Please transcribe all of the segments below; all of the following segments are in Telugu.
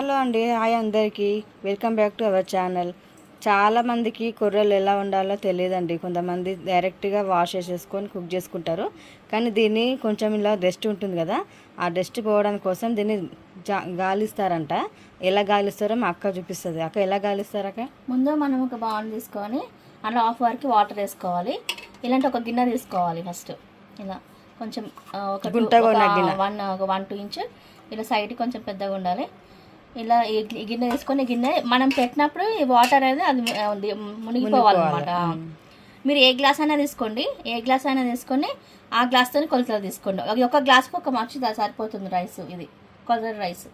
హలో అండి, హాయ్ అందరికీ, welcome back to our channel. చాలామందికి కొర్రలు ఎలా వండాలో తెలియదండి. కొంతమంది డైరెక్ట్గా వాష్ చేసేసుకొని కుక్ చేసుకుంటారు. కానీ దీన్ని కొంచెం ఇలా డస్ట్ ఉంటుంది కదా, ఆ డస్ట్ పోవడం కోసం దీన్ని గాలిస్తారంట. ఎలా గాలిస్తారో మా అక్క చూపిస్తుంది. అక్క ఎలా గాలిస్తారక్క? ముందు మనం ఒక బౌల్ తీసుకొని అందులో హాఫ్ వరకు వాటర్ వేసుకోవాలి. ఇలాంటి ఒక గిన్నె తీసుకోవాలి. ఫస్ట్ ఇలా కొంచెం ఒక 1-2 ఇంచ్ ఇలా సైడ్ కొంచెం పెద్దగా ఉండాలి. ఇలా ఈ గిన్నె తీసుకొని గిన్నె మనం పెట్టినప్పుడు ఈ వాటర్ అనేది అది మునిగిపోవాలన్నమాట. మీరు ఏ గ్లాస్ అయినా తీసుకోండి, ఏ గ్లాస్ అయినా తీసుకొని ఆ గ్లాస్తో కొలతలు తీసుకోండి. ఒక గ్లాస్కి ఒక మనిషి సరిపోతుంది రైస్. ఇది కొలత రైస్.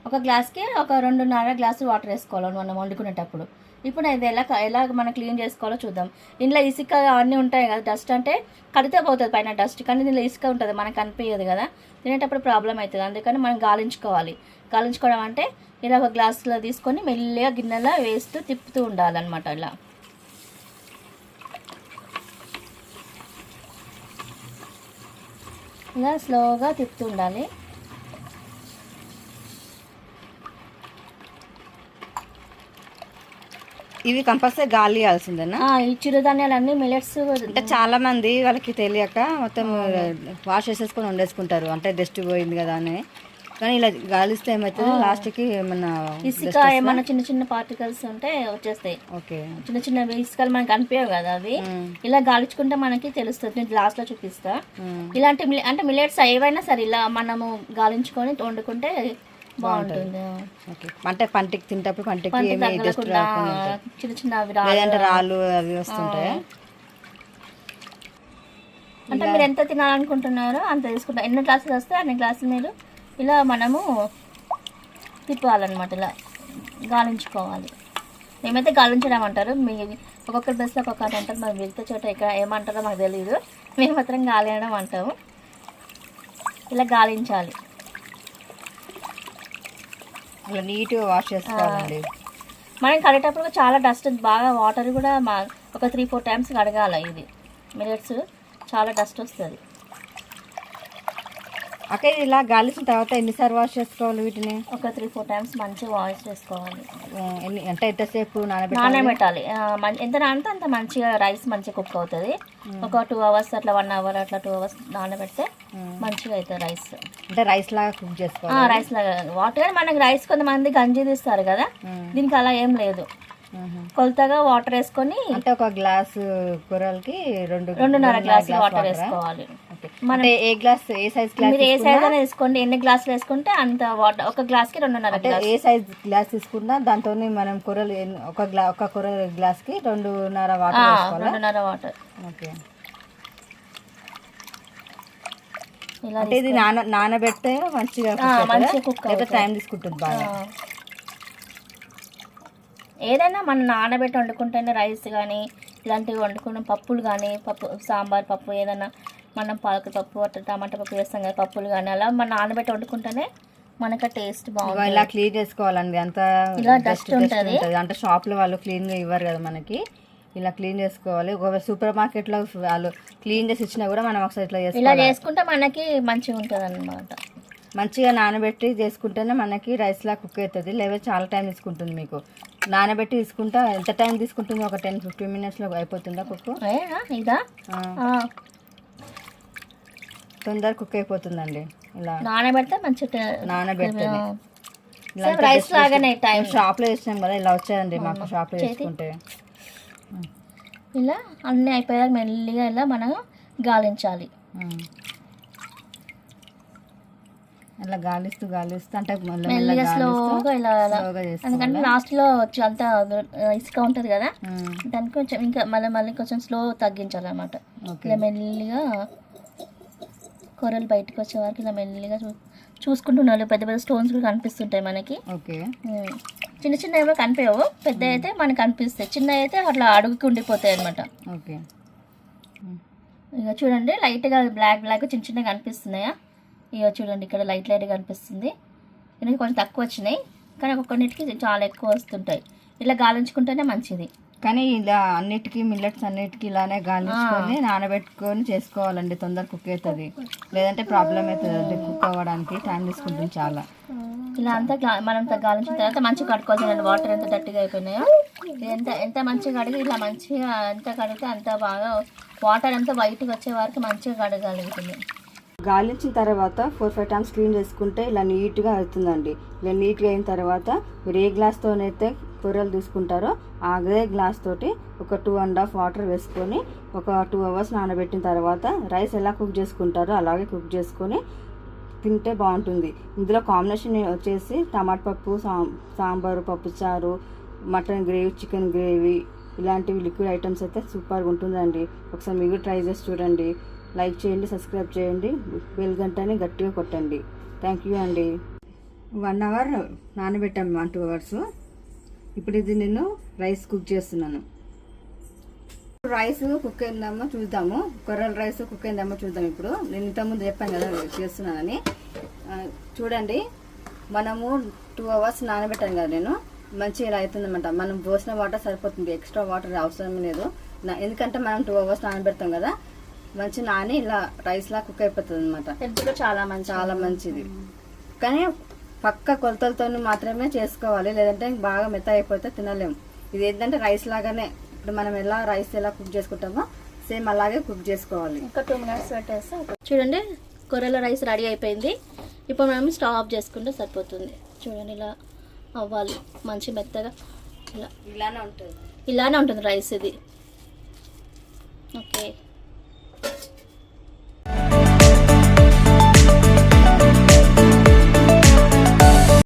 ఒక గ్లాస్కి ఒక 2.5 గ్లాసులు వాటర్ వేసుకోవాలి మనం వండుకునేటప్పుడు. ఇప్పుడు ఇది ఎలా మనం క్లీన్ చేసుకోవాలో చూద్దాం. ఇంట్లో ఇసుక అవన్నీ ఉంటాయి కదా, డస్ట్ అంటే కడితే పోతుంది పైన డస్ట్, కానీ దీనిలో ఇసుక ఉంటుంది, మనకు అనిపించదు కదా, తినేటప్పుడు ప్రాబ్లం అవుతుంది. అందుకని మనం గాలించుకోవాలి. గాలించుకోవడం అంటే ఇలా ఒక గ్లాసులో తీసుకొని మెల్లిగా గిన్నెలో వేస్తూ తిప్పుతూ ఉండాలన్నమాట. ఇలా స్లోగా తిప్పుతూ ఉండాలి. ఇవి కంపల్సరీ గాలి ఇవ్వాల్సిందేనా? ఈ చిరుధాన్యాలన్నీ మిల్లెట్స్ అంటే చాలా మంది వాళ్ళకి తెలియక మొత్తం వాష్ చేసేసుకొని వండేసుకుంటారు, అంటే డస్ట్ పోయింది కదా అని. కానీ ఇలా గాలిస్తే ఏమవుతుంది, లాస్ట్కి ఏమన్నా ఇసుక ఏమన్నా చిన్న చిన్న పార్టికల్స్ ఉంటే వచ్చేస్తాయి. ఓకే, చిన్న చిన్న ఇసుకలు మనకి కనిపించవు కదా, అవి ఇలా గాలించుకుంటే మనకి తెలుస్తుంది. నేను లాస్ట్ లో చూపిస్తా. ఇలాంటి అంటే మిల్లెట్స్ ఏవైనా సరే ఇలా మనము గాలించుకొని వండుకుంటే బాగుంటుంది. అంటే పంటికి తింటప్పుడు పంటికి చిన్న చిన్న రాళ్ళు అవి వస్తుంటాయి. అంటే మీరు ఎంత తినాలనుకుంటున్నారో అంత తీసుకుంటారు. ఎన్ని గ్లాసులు వస్తే అన్ని గ్లాసులు మీరు ఇలా మనము తిప్పాలన్నమాట. ఇలా గాలించుకోవాలి. మేమైతే గాలించడం అంటారు, మీ ఒక్కొక్కరి బస్సులో ఒక్కొక్కటి అంటారు. మరి మిగతా చోట ఇక్కడ ఏమంటారో మాకు తెలియదు. మేము మాత్రం గాలియడం అంటాము. ఇలా గాలించాలి. అలా నీట్గా వాష్ చేసుకోవాలండి. మనం కడిగేటప్పుడు చాలా డస్ట్, బాగా వాటర్ కూడా ఒక 3-4 టైమ్స్ కడగాలి. ఇది మిల్లెట్స్ చాలా డస్ట్ వస్తుంది. అక్కడ ఇలా గాలిసిన తర్వాత ఎన్నిసార్లు వాష్ చేసుకోవాలి వీటిని? ఒక 3-4 టైమ్స్ మంచిగా వాష్ చేసుకోవాలి. అంటే ఎంతసేపు నానబెట్టాలి. ఎంత నానితే అంత మంచిగా రైస్ మంచిగా కుక్ అవుతుంది. ఒక 2 అవర్స్ అట్లా 1 అవర్ అట్లా 2 అవర్స్ నానబెడితే మంచిగా అవుతుంది రైస్. అంటే రైస్ లాగా కుక్ చేసుకోవాలి. రైస్ లాగా వాటర్ మనకి రైస్ కొంతమంది గంజి తీస్తారు కదా, దీనికి అలా ఏం లేదు. కొలతగా వాటర్ వేసుకొని అంటే ఒక గ్లాసు కూరలకి 2.5 గ్లాసులు వాటర్ వేసుకోవాలి. మనం ఏ గ్లాస్, ఏ సైజ్ గ్లాస్, మీరు ఏ సైజ్ అయినా వేసుకోండి. ఎన్ని గ్లాసులు వేసుకుంటే అంత వాటర్. ఒక గ్లాస్కి 2.5 గ్లాస్. ఏ సైజ్ గ్లాస్ తీసుకున్నా దాంతో మనం కూరలు ఒక కూర గ్లాస్కి 2.5 వాటర్ వేసుకోవాలి. 2.5 వాటర్. ఓకే. అంటే ఇది నానబెడితే మంచిగా కుక్ టైం తీసుకుంటుంది బాగా. ఏదైనా మనం నానబెట్టి వండుకుంటేనే రైస్ కానీ ఇలాంటివి వండుకున్న పప్పులు కానీ, సాంబార్ పప్పు, ఏదైనా మనం పాలక పప్పు టమాటా పప్పు వేస్తాం కదా, పప్పులు కానీ అలా మనం నానబెట్టి వండుకుంటేనే మనకు టేస్ట్ బాగుంటుంది. ఇలా క్లీన్ చేసుకోవాలండి. అంత ఇలా డస్ట్ ఉంటుంది. అంటే షాప్లో వాళ్ళు క్లీన్గా ఇవ్వరు కదా మనకి, ఇలా క్లీన్ చేసుకోవాలి. ఒకవేళ సూపర్ మార్కెట్లో వాళ్ళు క్లీన్ చేసి ఇచ్చినా కూడా మనం ఒకసారి ఇలా చేసుకుంటే మనకి మంచిగా ఉంటుంది అన్నమాట. మంచిగా నానబెట్టి చేసుకుంటేనే మనకి రైస్లా కుక్ అవుతుంది. లేకపోతే చాలా టైం తీసుకుంటుంది. మీకు నానబెట్టి తీసుకుంటా ఎంత టైం తీసుకుంటుంది? ఒక 10-15 మినిట్స్లో అయిపోతుందా కుక్? ఇదా తొందర కుక్ అయిపోతుందండి. ఇలా నానబెడితే మంచిగా నానబెడితే రైస్ లాగానే టైం. షాప్లో చేసినాం కదా, ఇలా వచ్చాయండి మాకు షాప్లో చేసుకుంటే. ఇలా అన్నీ అయిపోయాక మెల్లిగా ఇలా మనం గాలించాలి. అలా గాలిస్తూ అంటే మెల్లిగా స్లోగా ఇలా. ఎందుకంటే లాస్ట్లో అంతా ఇసుక ఉంటుంది కదా, దానికి కొంచెం ఇంకా మళ్ళీ కొంచెం స్లో తగ్గించాలన్నమాట. ఇలా మెల్లిగా కూరలు బయటకు వచ్చే వరకు ఇలా మెల్లిగా చూసుకుంటున్నాను. పెద్ద పెద్ద స్టోన్స్ కూడా కనిపిస్తుంటాయి మనకి. చిన్న చిన్న ఏమో కనిపించవు, పెద్ద అయితే మనకు కనిపిస్తాయి. చిన్న అయితే అట్లా అడుగుకి ఉండిపోతాయి అనమాట. ఇక చూడండి, లైట్గా బ్లాక్ చిన్న చిన్నగా కనిపిస్తున్నాయా? ఇక చూడండి, ఇక్కడ లైట్గా కనిపిస్తుంది. ఎందుకంటే కొంచెం తక్కువ వచ్చినాయి, కానీ ఒక్కొక్కటికి చాలా ఎక్కువ వస్తుంటాయి. ఇలా గాలించుకుంటేనే మంచిది. కానీ ఇలా అన్నిటికీ మిల్లెట్స్ అన్నిటికీ ఇలానే గాలించుకొని నానబెట్టుకొని చేసుకోవాలండి. తొందర కుక్ అవుతుంది, లేదంటే ప్రాబ్లం అవుతుంది. కుక్ అవ్వడానికి టైం తీసుకుంటుంది చాలా. ఇలా అంతా మనం గాలించిన తర్వాత మంచిగా కడుక్కోవాల్సిందండి. వాటర్ ఎంత గట్టిగా అయిపోయినాయో ఇది ఎంత మంచిగా కడిగి ఇలా మంచిగా ఎంత కడిగితే అంత బాగా వాటర్ అంతా వైట్గా వచ్చే వరకు మంచిగా కడగలుగుతుంది. గాలించిన తర్వాత 4-5 టైమ్స్ క్లీన్ చేసుకుంటే ఇలా నీట్గా అవుతుందండి. ఇలా నీట్గా అయిన తర్వాత మీరు ఏ గ్లాస్తోనైతే కూరలు తీసుకుంటారో అదే గ్లాస్ తోటి ఒక 2.5 వాటర్ వేసుకొని ఒక 2 అవర్స్ నానబెట్టిన తర్వాత రైస్ ఎలా కుక్ చేసుకుంటారో అలాగే కుక్ చేసుకొని తింటే బాగుంటుంది. ఇందులో కాంబినేషన్ వచ్చేసి టమాటా పప్పు, సాంబారు, పప్పుచారు, మటన్ గ్రేవీ, చికెన్ గ్రేవీ ఇలాంటివి లిక్విడ్ ఐటమ్స్ అయితే సూపర్గా ఉంటుందండి. ఒకసారి మీరు ట్రై చేసి చూడండి. లైక్ చేయండి, సబ్స్క్రైబ్ చేయండి, బెల్ గంటని గట్టిగా కొట్టండి. థ్యాంక్ యూ అండి. 1 అవర్ నానబెట్టాము, 1-2 అవర్స్. ఇప్పుడు ఇది నేను రైస్ కుక్ చేస్తున్నాను. రైస్ కుక్ అయిందేమో చూద్దాము, కొర్రల రైస్ కుక్ అయిందేమో చూద్దాం. ఇప్పుడు నేను ఇంతకుముందు చెప్పాను కదా చేస్తున్నానని. చూడండి, మనము 2 అవర్స్ నానబెట్టాను కదా నేను, మంచిగా ఇలా అవుతుందన్నమాట. మనం పోసిన వాటర్ సరిపోతుంది, ఎక్స్ట్రా వాటర్ అవసరం లేదు. ఎందుకంటే మనం 2 అవర్స్ నానబెడతాం కదా, మంచి నాని ఇలా రైస్లా కుక్ అయిపోతుంది అనమాట. హెల్త్లో చాలా మంచిది. కానీ పక్క కొలతలతో మాత్రమే చేసుకోవాలి, లేదంటే బాగా మెత్త అయిపోతే తినలేము. ఇది ఏంటంటే రైస్ లాగానే, ఇప్పుడు మనం రైస్ ఎలా కుక్ చేసుకుంటామో సేమ్ అలాగే కుక్ చేసుకోవాలి. ఇంకా 2 మినిట్స్ పెట్టేస్తే చూడండి కొర్రల రైస్ రెడీ అయిపోయింది. ఇప్పుడు మనం స్టవ్ ఆఫ్ చేసుకుంటే సరిపోతుంది. చూడండి ఇలా అవ్వాలి, మంచి మెత్తగా ఇలానే ఉంటుంది రైస్ ఇది. ఓకే.